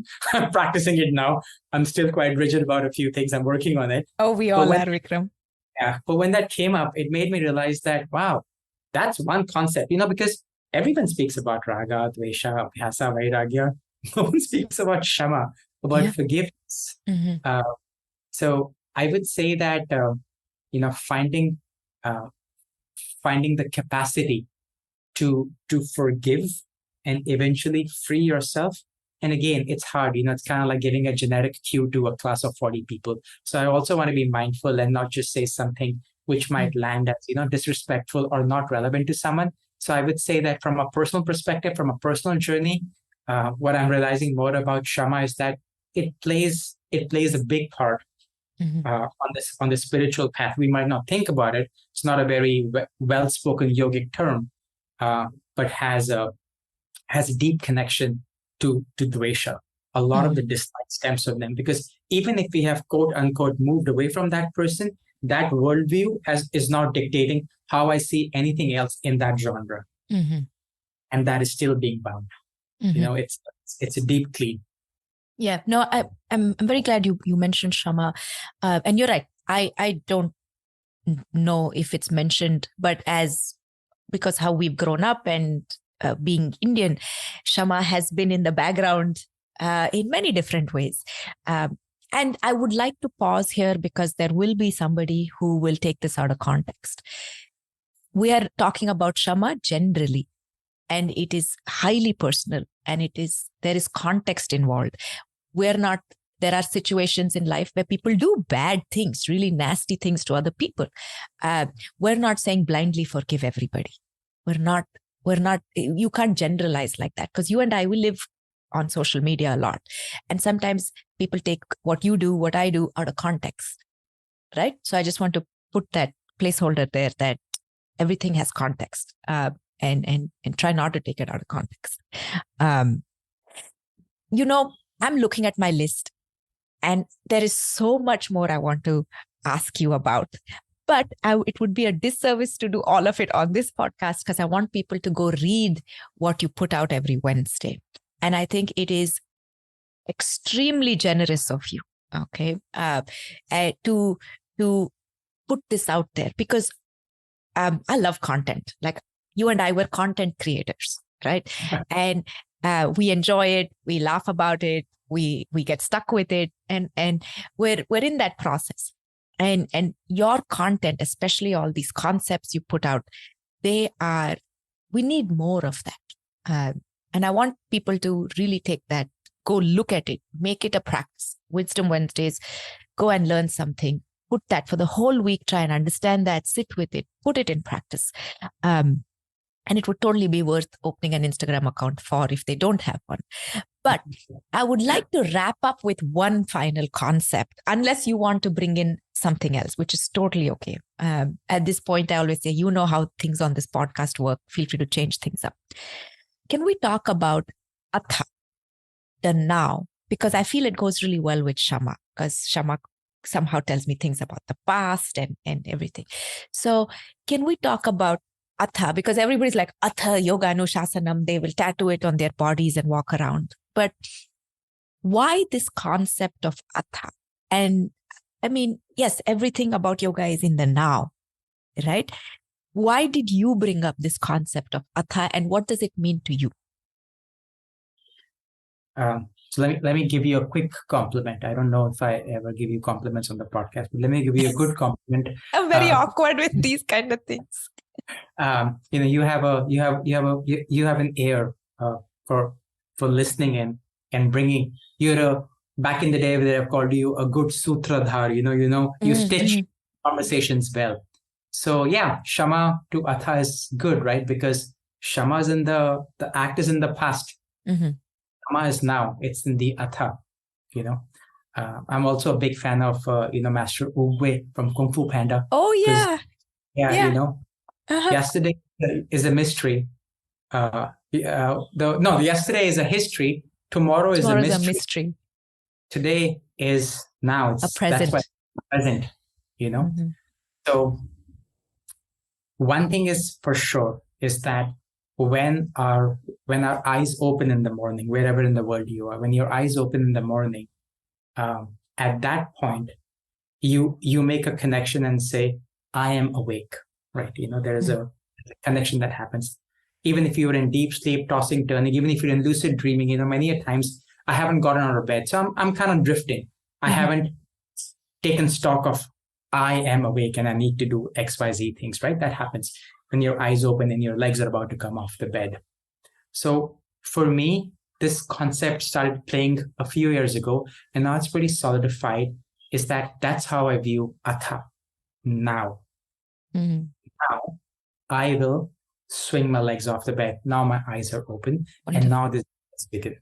Speaker 2: practicing it now. I'm still quite rigid about a few things. I'm working on it.
Speaker 1: Oh, we
Speaker 2: But
Speaker 1: all
Speaker 2: when,
Speaker 1: are, Vikram.
Speaker 2: yeah, but when that came up, it made me realize that, wow, that's one concept, because everyone speaks about raga, dvesha, abhyasa, vairagya. No one speaks about shama, about
Speaker 1: Yeah.
Speaker 2: forgiveness.
Speaker 1: Mm-hmm.
Speaker 2: So I would say that, finding uh, finding the capacity to forgive and eventually free yourself. And again, it's hard, it's kind of like giving a generic cue to a class of 40 people. So I also want to be mindful and not just say something which might land as, disrespectful or not relevant to someone. So I would say that from a personal perspective, from a personal journey, what I'm realizing more about Shama is that it plays a big part on this spiritual path. We might not think about it. It's not a very well-spoken yogic term, but has a deep connection to Dvesha. A lot of the dislike stems from them, because even if we have quote unquote moved away from that person, that worldview is not dictating how I see anything else in that genre, and that is still being bound. It's a deep clean.
Speaker 1: Yeah, no, I'm very glad you mentioned Shama, and you're right. I don't know if it's mentioned, but because how we've grown up and being Indian, Shama has been in the background in many different ways. And I would like to pause here because there will be somebody who will take this out of context. We are talking about Shama generally, and it is highly personal, and there is context involved. There are situations in life where people do bad things, really nasty things to other people. We're not saying blindly forgive everybody. We're not, you can't generalize like that, because you and I, we live on social media a lot. And sometimes people take what you do, what I do out of context, right? So I just want to put that placeholder there that everything has context, and try not to take it out of context. I'm looking at my list, and there is so much more I want to ask you about. But it would be a disservice to do all of it on this podcast, because I want people to go read what you put out every Wednesday. And I think it is extremely generous of you, okay, to put this out there, because I love content. Like, you and I were content creators, right? And we enjoy it. We laugh about it. We get stuck with it, and we're in that process. And your content, especially all these concepts you put out, we need more of that. And I want people to really take that, go look at it, make it a practice. Wisdom Wednesdays, go and learn something, put that for the whole week, try and understand that, sit with it, put it in practice. And it would totally be worth opening an Instagram account for if they don't have one. But I would like to wrap up with one final concept, unless you want to bring in something else, which is totally okay. At this point, I always say, you know how things on this podcast work. Feel free to change things up. Can we talk about Atha, the now? Because I feel it goes really well with Shama, because Shama somehow tells me things about the past and everything. So can we talk about Atha? Because everybody's like, Atha, Yoga Anushasanam, they will tattoo it on their bodies and walk around. But why this concept of Atha? And I mean, yes, everything about yoga is in the now, right? Why did you bring up this concept of Atha, and what does it mean to you?
Speaker 2: So let me give you a quick compliment. I don't know if I ever give you compliments on the podcast, but let me give you a good compliment.
Speaker 1: I'm very awkward with these kind of things.
Speaker 2: You have an ear for listening in and bringing. Back in the day, they have called you a good sutradhar. You stitch conversations well. So yeah, Shama to Atha is good, right? Because Shama is the act is in the past. Shama is now. It's in the Atha. I'm also a big fan of Master Wu Wei from Kung Fu Panda.
Speaker 1: Oh yeah.
Speaker 2: Yeah. Yesterday is a mystery. Yesterday is a history. Tomorrow is a
Speaker 1: Tomorrow's a
Speaker 2: mystery.
Speaker 1: mystery.
Speaker 2: Today is now.
Speaker 1: A
Speaker 2: That's why
Speaker 1: present.
Speaker 2: it's present,
Speaker 1: Mm-hmm.
Speaker 2: So one thing is for sure is that when our eyes open in the morning, wherever in the world you are, when your eyes open in the morning, at that point, you make a connection and say, I am awake, right? There is a connection that happens. Even if you're in deep sleep, tossing, turning, even if you're in lucid dreaming, many a times I haven't gotten out of bed. So I'm kind of drifting. I haven't taken stock of I am awake and I need to do XYZ things, right? That happens when your eyes open and your legs are about to come off the bed. So for me, this concept started playing a few years ago, and now it's pretty solidified, is that's how I view Atha now. Now I will swing my legs off the bed. Now my eyes are open. Wonderful. And now this is begin.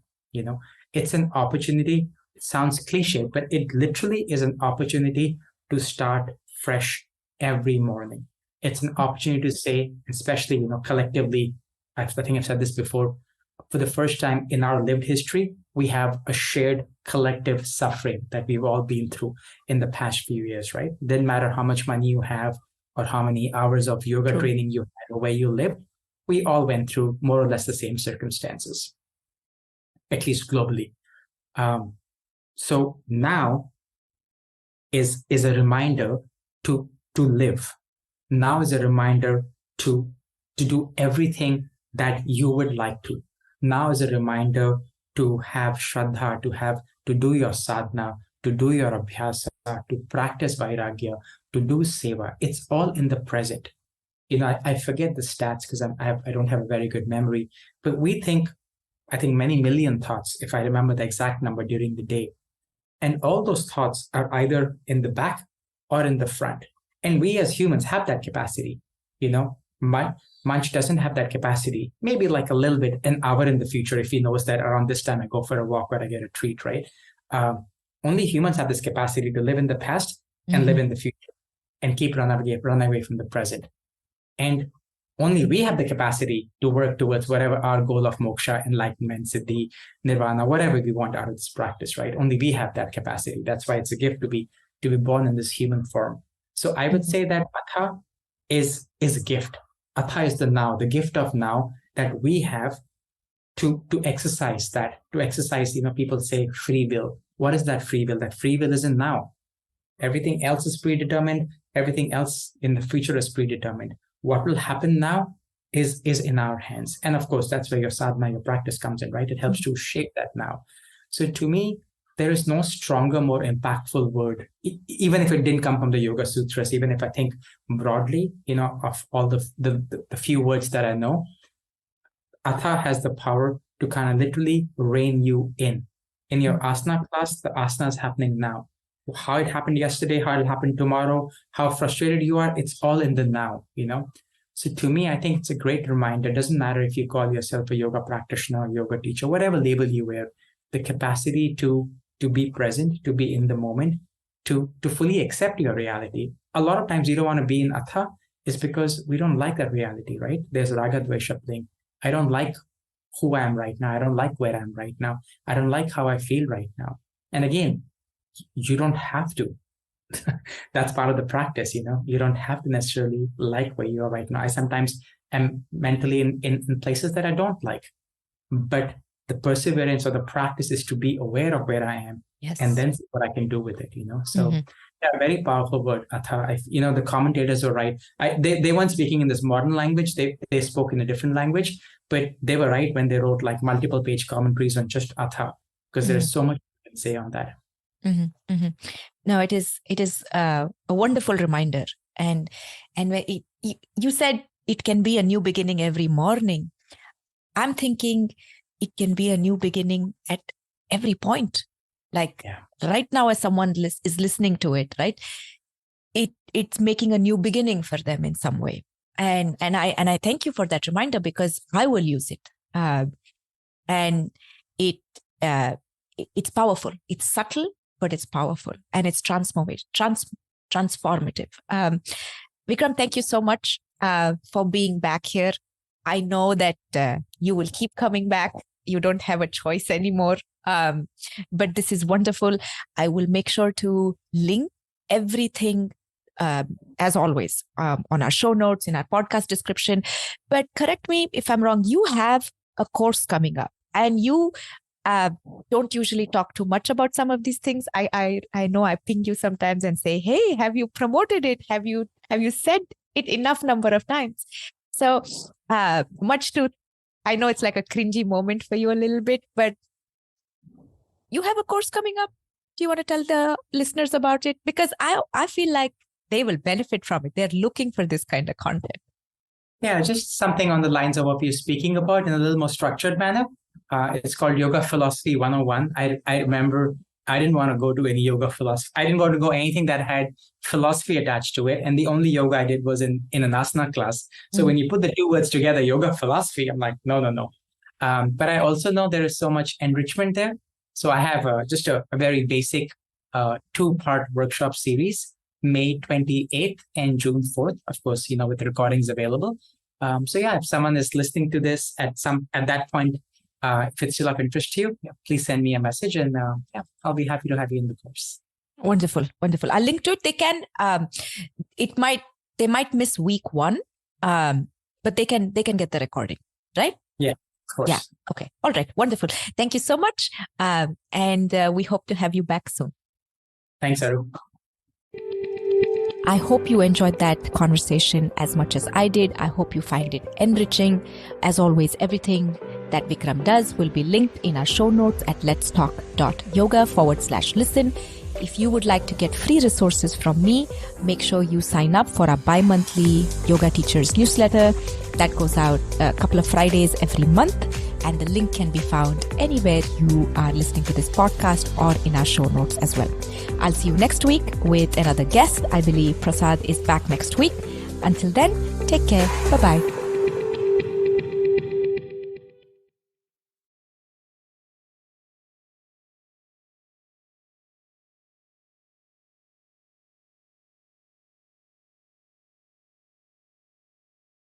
Speaker 2: It's an opportunity. It sounds cliche, but it literally is an opportunity to start fresh every morning. It's an opportunity to say, especially, collectively, I think I've said this before, for the first time in our lived history, we have a shared collective suffering that we've all been through in the past few years, right? Didn't matter how much money you have or how many hours of yoga training you had or where you lived, we all went through more or less the same circumstances, at least globally. So now is a reminder to live. Now is a reminder to do everything that you would like to. Now is a reminder to have shraddha, to do your sadhana, to do your abhyasa, to practice vairagya, to do seva. It's all in the present. I forget the stats because I don't have a very good memory, but I think many million thoughts, if I remember the exact number during the day. And all those thoughts are either in the back or in the front. And we as humans have that capacity. Munch doesn't have that capacity. Maybe like a little bit, an hour in the future, if he knows that around this time I go for a walk or I get a treat, right? Only humans have this capacity to live in the past and live in the future and keep run away from the present. And only we have the capacity to work towards whatever our goal of moksha, enlightenment, siddhi, nirvana, whatever we want out of this practice, right? Only we have that capacity. That's why it's a gift to be born in this human form. So I would say that Atha is a gift. Atha is the now, the gift of now that we have to exercise that, people say free will. What is that free will? That free will isn't now. Everything else is predetermined. Everything else in the future is predetermined. What will happen now is in our hands. And of course, that's where your sadhana, your practice comes in, right? It helps to shape that now. So to me, there is no stronger, more impactful word, even if it didn't come from the Yoga Sutras, even if I think broadly, of all the few words that I know, Atha has the power to kind of literally rein you in. In your asana class, the asana is happening now. How it happened yesterday, how it'll happen tomorrow, how frustrated you are, it's all in the now, So to me, I think it's a great reminder. It doesn't matter if you call yourself a yoga practitioner, yoga teacher, whatever label you wear, the capacity to be present, to be in the moment, to fully accept your reality. A lot of times you don't want to be in Atha is because we don't like that reality, right? There's raga dvesha playing. I don't like who I am right now. I don't like where I am right now. I don't like how I feel right now. And again, you don't have to. That's part of the practice, You don't have to necessarily like where you are right now. I sometimes am mentally in places that I don't like. But the perseverance or the practice is to be aware of where I am. Yes. And then see what I can do with it, So yeah, very powerful word, Atha. The commentators are right. They weren't speaking in this modern language. They spoke in a different language, but they were right when they wrote like multiple page commentaries on just Atha, because there's so much you can say on that.
Speaker 1: No, it is a wonderful reminder, and where you said it can be a new beginning every morning. I'm thinking it can be a new beginning at every point. Like right now, as someone is listening to it, right? It's making a new beginning for them in some way, and I thank you for that reminder, because I will use it, and it's powerful. It's subtle, but it's powerful, and it's transformative. Vikram, thank you so much for being back here. I know that you will keep coming back. You don't have a choice anymore. But this is wonderful. I will make sure to link everything, as always, on our show notes, in our podcast description. But correct me if I'm wrong, you have a course coming up, and you don't usually talk too much about some of these things. I know I ping you sometimes and say, hey, have you promoted it? Have you said it enough number of times? So I know it's like a cringy moment for you a little bit, but you have a course coming up. Do you want to tell the listeners about it? Because I feel like they will benefit from it. They're looking for this kind of content.
Speaker 2: Yeah, just something on the lines of what you're speaking about in a little more structured manner. It's called Yoga Philosophy 101. I remember I didn't want to go to any yoga philosophy. I didn't want to go anything that had philosophy attached to it. And the only yoga I did was in an asana class. So when you put the two words together, yoga philosophy, I'm like, no. But I also know there is so much enrichment there. So I have just a very basic 2-part workshop series, May 28th and June 4th, of course, with the recordings available. So yeah, if someone is listening to this at that point, if it's still of interest to you, please send me a message, and I'll be happy to have you in the course.
Speaker 1: Wonderful. I'll link to it. They can, they might miss week 1, but they can get the recording, right?
Speaker 2: Yeah, of course.
Speaker 1: Yeah. Okay. All right. Wonderful. Thank you so much. And we hope to have you back soon.
Speaker 2: Thanks, Aru.
Speaker 1: I hope you enjoyed that conversation as much as I did. I hope you find it enriching. As always, everything that Vikram does will be linked in our show notes at letstalk.yoga/listen. If you would like to get free resources from me, make sure you sign up for our bi-monthly Yoga Teachers newsletter that goes out a couple of Fridays every month. And the link can be found anywhere you are listening to this podcast or in our show notes as well. I'll see you next week with another guest. I believe Prasad is back next week. Until then, take care. Bye-bye.